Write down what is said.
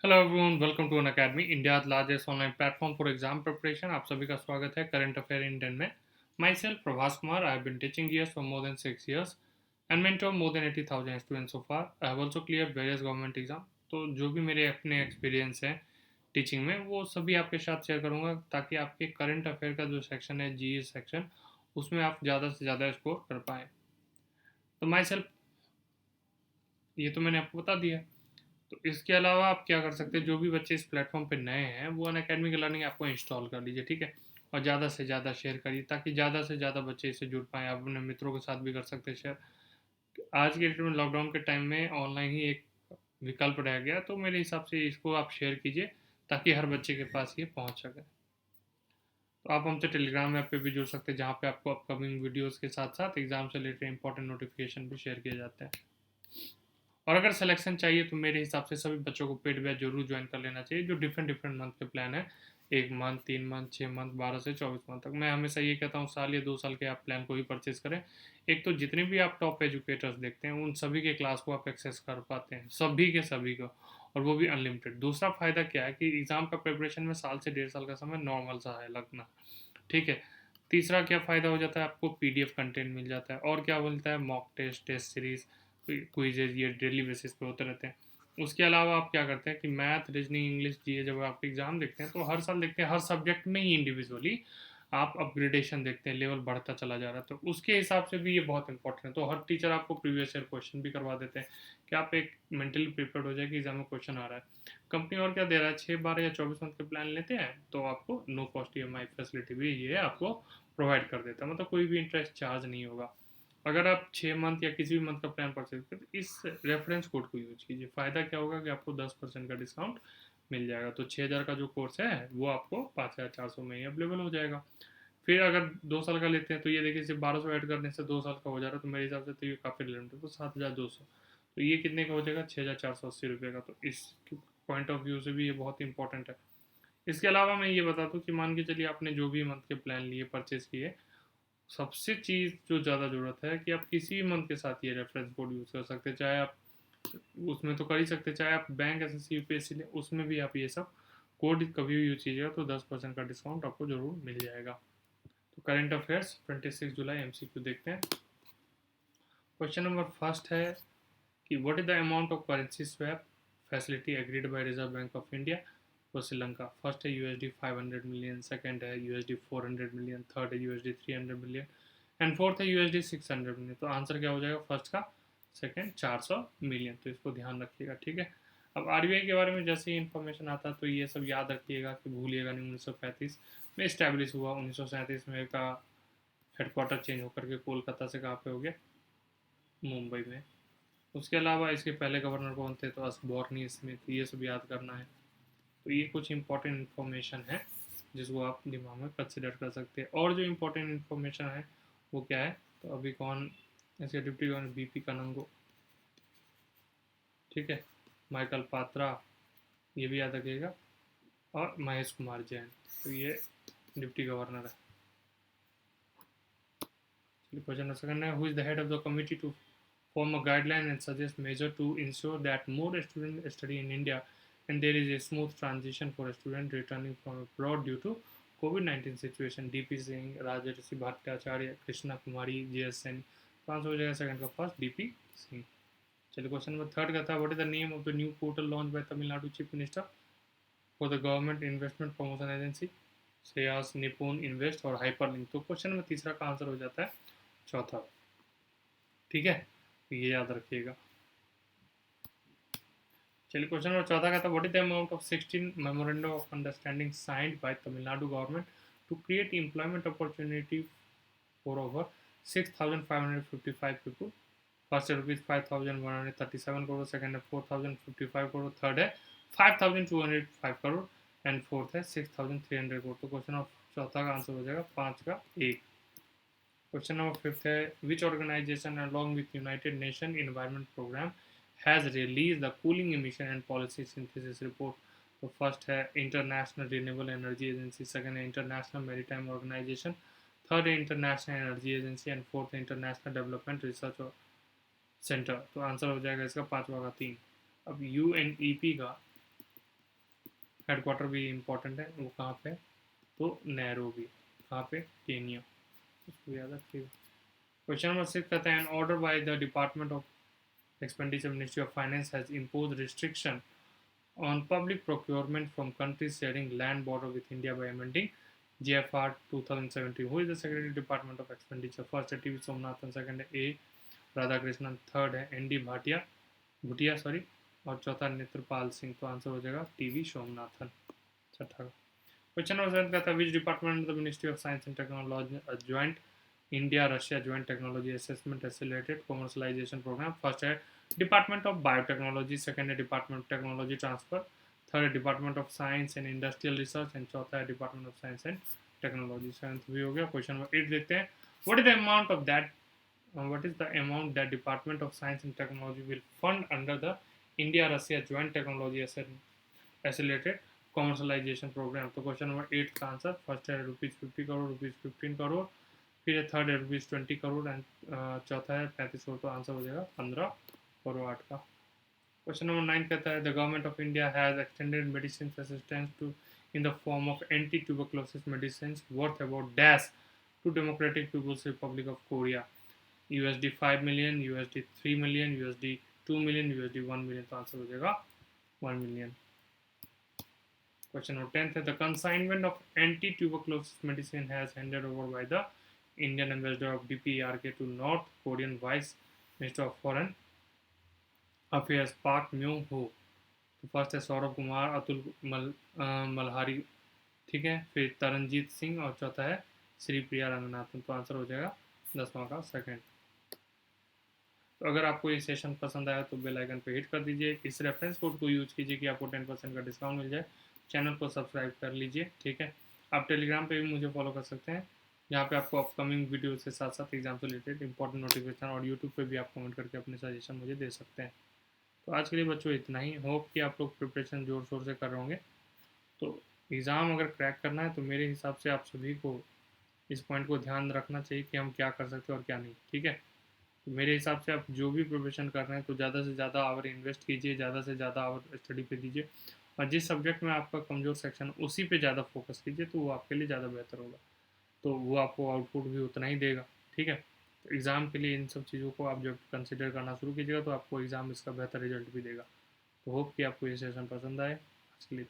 Hello everyone, welcome to Unacademy, India largest online platform for exam preparation. आप सभी का स्वागत है करंट अफेयर इन 10 में। Myself Prabhas Kumar, I have been teaching years for more than 6 years and mentor more than 80,000 students so far. I have also clear various government exam. तो जो भी मेरे अपने एक्सपीरियंस है टीचिंग में, वो सभी आपके साथ शेयर करूंगा ताकि आपके करंट अफेयर का जो सेक्शन है, जी सेक्शन, उसमें आप ज़्यादा से ज़्यादा स्कोर कर पाएँ। तो माई सेल्फ, ये तो मैंने आपको बता दिया। तो इसके अलावा आप क्या कर सकते हैं, जो भी बच्चे इस प्लेटफॉर्म पे नए हैं वो अनअकैडमी की लर्निंग आपको इंस्टॉल कर लीजिए, ठीक है। और ज़्यादा से ज़्यादा शेयर करिए ताकि ज़्यादा से ज़्यादा बच्चे इससे जुड़ पाएँ। आप अपने मित्रों के साथ भी कर सकते हैं शेयर। आज के डेट में लॉकडाउन के टाइम में ऑनलाइन ही एक विकल्प रह गया, तो मेरे हिसाब से इसको आप शेयर कीजिए ताकि हर बच्चे के पास ये पहुँच सके। तो आप हमसे टेलीग्राम ऐप पे भी जुड़ सकते हैं, जहाँ पे आपको अपकमिंग वीडियोज़ के साथ साथ एग्जाम से रिलेटेड इंपॉर्टेंट नोटिफिकेशन भी शेयर किए जाते हैं। और अगर सिलेक्शन चाहिए तो मेरे हिसाब से सभी बच्चों को पेड बैच जरूर ज्वाइन कर लेना चाहिए, जो डिफरेंट डिफरेंट मंथ के प्लान है। 1 मंथ, 3 मंथ, 6 मंथ, 12 से 24 मंथ तक। मैं हमेशा ये कहता हूँ, साल या 2 साल के आप प्लान को ही परचेज करें। एक तो जितने भी आप टॉप एजुकेटर्स देखते हैं, उन सभी के क्लास को आप एक्सेस कर पाते हैं, सभी के सभी को, और वो भी अनलिमिटेड। दूसरा फ़ायदा क्या है कि एग्ज़ाम का प्रिपरेशन में साल से 1.5 साल का समय नॉर्मल सा है लगना, ठीक है। तीसरा क्या फ़ायदा हो जाता है, आपको पीडीएफ कंटेंट मिल जाता है, और क्या मिलता है, mock test, test series, quizzes, ये डेली बेसिस पे होते रहते हैं। उसके अलावा आप क्या करते हैं कि मैथ, रीजनिंग, इंग्लिश, जीए जब आप एग्ज़ाम देखते हैं तो हर साल देखते हैं, हर सब्जेक्ट में ही इंडिविजुअली आप अपग्रेडेशन देखते हैं, लेवल बढ़ता चला जा रहा है। तो उसके हिसाब से भी ये बहुत इंपॉर्टेंट है। तो हर टीचर आपको प्रीवियस ईयर क्वेश्चन भी करवा देते हैं कि आप एक मेंटली प्रिपेयर्ड हो जाए कि एग्जाम में क्वेश्चन आ रहा है। कंपनी और क्या दे रहा है, 6, 12 या 24 मंथ के प्लान लेते हैं तो आपको नो कॉस्ट ईएमआई फैसिलिटी भी ये आपको प्रोवाइड कर देता है, मतलब कोई भी इंटरेस्ट चार्ज नहीं होगा। अगर आप 6 मंथ या किसी भी मंथ का प्लान परचेज करते हैं तो इस रेफरेंस कोड को यूज कीजिए। फ़ायदा क्या होगा कि आपको 10% का डिस्काउंट मिल जाएगा। तो 6,000 का जो कोर्स है वो आपको 5,400 में ही अवेलेबल हो जाएगा। फिर अगर 2 साल का लेते हैं तो ये देखिए, सिर्फ 1200 ऐड करने से 2 साल का हो जा रहा है, तो मेरे हिसाब से तो ये काफ़ी लिमिट है। तो 7,200, तो ये कितने का हो जाएगा, 6,480 रुपये का। तो इस पॉइंट ऑफ व्यू से भी ये बहुत इंपॉर्टेंट है। इसके अलावा मैं ये बता दूँ कि मान के चलिए आपने जो भी मंथ के प्लान लिए, परचेज किए, सबसे चीज़ जो ज़्यादा ज़रूरत है कि आप किसी भी मंथ के साथ ये रेफरेंस कोड यूज़ कर सकते हैं। चाहे आप उसमें तो कर ही सकते हैं, चाहे आप बैंक, एसएससी, यूपीएससी लें, उसमें भी आप ये सब कोड कभी भी यूज कीजिएगा तो 10% का डिस्काउंट आपको ज़रूर मिल जाएगा। तो करंट अफेयर्स 26 जुलाई एमसीक्यू देखते हैं। क्वेश्चन नंबर फर्स्ट है कि what is the amount of currency swap facility agreed by reserve bank of India for Sri Lanka. First है यूएसडी 500 मिलियन, सेकंड है यूएसडी 400 मिलियन, थर्ड है यूएसडी 300 मिलियन एंड फोर्थ है USD 600 million. तो answer क्या हो जाएगा, फर्स्ट का, सेकंड 400 मिलियन। तो इसको ध्यान रखिएगा, ठीक है। अब आरबीआई के बारे में जैसे ही इन्फॉर्मेशन आता है तो ये सब याद रखिएगा कि भूलिएगा नहीं। 1935 में इस्टेब्लिश हुआ, 1937 में का हेडक्वार्टर चेंज होकर के कोलकाता से कहाँ पे हो गया, मुंबई में। उसके अलावा इसके पहले गवर्नर कौन थे, तो असबॉर्नी स्मिथ। ये सब याद करना है। तो ये कुछ इंपॉर्टेंट इन्फॉर्मेशन है जिसको आप दिमाग में कंसिडर कर सकते हैं। और जो इंपॉर्टेंट इन्फॉर्मेशन है वो क्या है, तो अभी कौन, इसके डिप्टी गवर्नर बीपी कनंगो, ठीक है, माइकल पात्रा, ये भी याद रखिएगा, और महेश कुमार जैन। तो ये डिप्टी गवर्नर है। क्वेश्चन सेकंड है, who is the head of the committee to form a guideline and suggest measure to ensure that more students study in India and there is a smooth transition for a student returning from abroad due to COVID-19 situation। DP Singh, Rajarshi Bhattacharya, Krishna Kumari, JS Saini. तो answer हो जाएगा second का first, DP Singh. चलिए question number third का था, what is the name of the new portal launch by Tamil Nadu chief minister for the government investment promotion agency. Shreyas, Nipun, invest और hyperlink. तो question number तीसरा का आंसर हो जाता है चौथा, ठीक है, ये याद रखिएगा। चलिए क्वेश्चन नंबर चौथा का था, what is the amount of 16 memorandum of understanding signed by Tamil Nadu government to create employment opportunity for over 6,555 people. First है रुपीज 5,137 करोड़, सेकंड है 4,055 करोड़, थर्ड है 5,205 करोड़ एंड फोर्थ है 6,300 करोड़। तो क्वेश्चन ऑफ चौथा का आंसर हो जाएगा 5 का 1। क्वेश्चन नंबर फिफ्थ है, which organisation along with United Nation environment programme has released the cooling emission and policy synthesis report। तो फर्स्ट है international renewable energy agency, second है इंटरनेशनल मैरीटाइम ऑर्गेनाइजेशन, थर्ड है international energy agency and fourth है international development research centre. तो answer हो जाएगा इसका पांचवा का 3। अब यूएनईपी का हेडक्वार्टर भी इम्पोर्टेंट है, वो कहाँ पे, तो नैरोबी, कहाँ पे, केनिया, उसको याद रखिएगा। क्वेश्चन नंबर 6 कहते हैं, order by the department of expenditure ministry of finance has impose restriction on public procurement from countries sharing land border with India by amending GFR 2017. Who is the Secretary Department of Expenditure? First है TV Somanathan, second है A Radhakrishnan, third है ND Bhatia Bhutia sorry, और चौथा नेत्रपाल सिंह। तो answer हो जाएगा TV Somanathan. छठा question number 7 का था, which department the ministry of science and technology joint India Russia joint technology assessment accelerated commercialisation programme? First है डिपार्टमेंट ऑफ बायोटेक्नोलॉजी, सेकंड है department of technology transfer, third है department of science and industrial research, and चौथा है department of science and technology. Seventh भी हो गया। Question number 8 देखते हैं, what is the amount of that what is the amount that Department of Science and Technology will fund under the India-Russia Joint Technology Accelerated Commercialization Program? तो question number 8 का answer first है ₹50 करोड़, ₹15 करोड़, फिर है third है ₹20 crore, and चौथा है 35 करोड़। तो answer हो जाएगा 15 और 8 का। क्वेश्चन नंबर 9 कहता है, the government of India has extended medicine assistance to in the form of anti tuberculosis medicine worth about dash to Democratic People's Republic of Korea? USD 5 million, USD 3 million, USD 2 million, USD 1 million। तो answer हो जाएगा 1 million। Question number 10 है, the consignment of anti tuberculosis medicine has handed over by the Indian ambassador of DPRK to North Korean vice minister of foreign affairs Park Myung Ho? तो first है सौरभ कुमार, मल्हारी, ठीक है, फिर तरनजीत सिंह, और चौथा है श्री प्रिया रंगनाथन। तो आंसर हो जाएगा 10वां का सेकंड। तो अगर आपको ये सेशन पसंद आया तो बेल आइकन पे हिट कर दीजिए, इस रेफरेंस कोड को यूज कीजिए कि आपको 10% का डिस्काउंट मिल जाए। चैनल को सब्सक्राइब कर लीजिए, ठीक है। आप टेलीग्राम पे भी मुझे फॉलो कर सकते हैं, जहाँ पे आपको अपकमिंग वीडियो के साथ साथ एग्जाम से रिलेटेड इंपॉर्टेंट नोटिफिकेशन, और यूट्यूब पे भी आप कमेंट करके अपने सजेशन मुझे दे सकते हैं। तो आज के लिए बच्चों इतना ही। होप कि आप लोग प्रिपरेशन ज़ोर शोर से कर रहे होंगे। तो एग्ज़ाम अगर क्रैक करना है तो मेरे हिसाब से आप सभी को इस पॉइंट को ध्यान रखना चाहिए कि हम क्या कर सकते हैं और क्या नहीं, ठीक है। तो मेरे हिसाब से आप जो भी प्रिपरेशन कर रहे हैं तो ज़्यादा से ज़्यादा आवर इन्वेस्ट कीजिए, ज़्यादा से ज़्यादा आवर स्टडी पे दीजिए, और जिस सब्जेक्ट में आपका कमज़ोर सेक्शन उसी पे ज़्यादा फोकस कीजिए, तो वो आपके लिए ज़्यादा बेहतर होगा। तो वो आपको आउटपुट भी उतना ही देगा, ठीक है। तो एग्ज़ाम के लिए इन सब चीज़ों को आप जब कंसिडर करना शुरू कीजिएगा तो आपको एग्ज़ाम इसका बेहतर रिजल्ट भी देगा। तो होप कि आपको ये सेशन पसंद आए। आज के लिए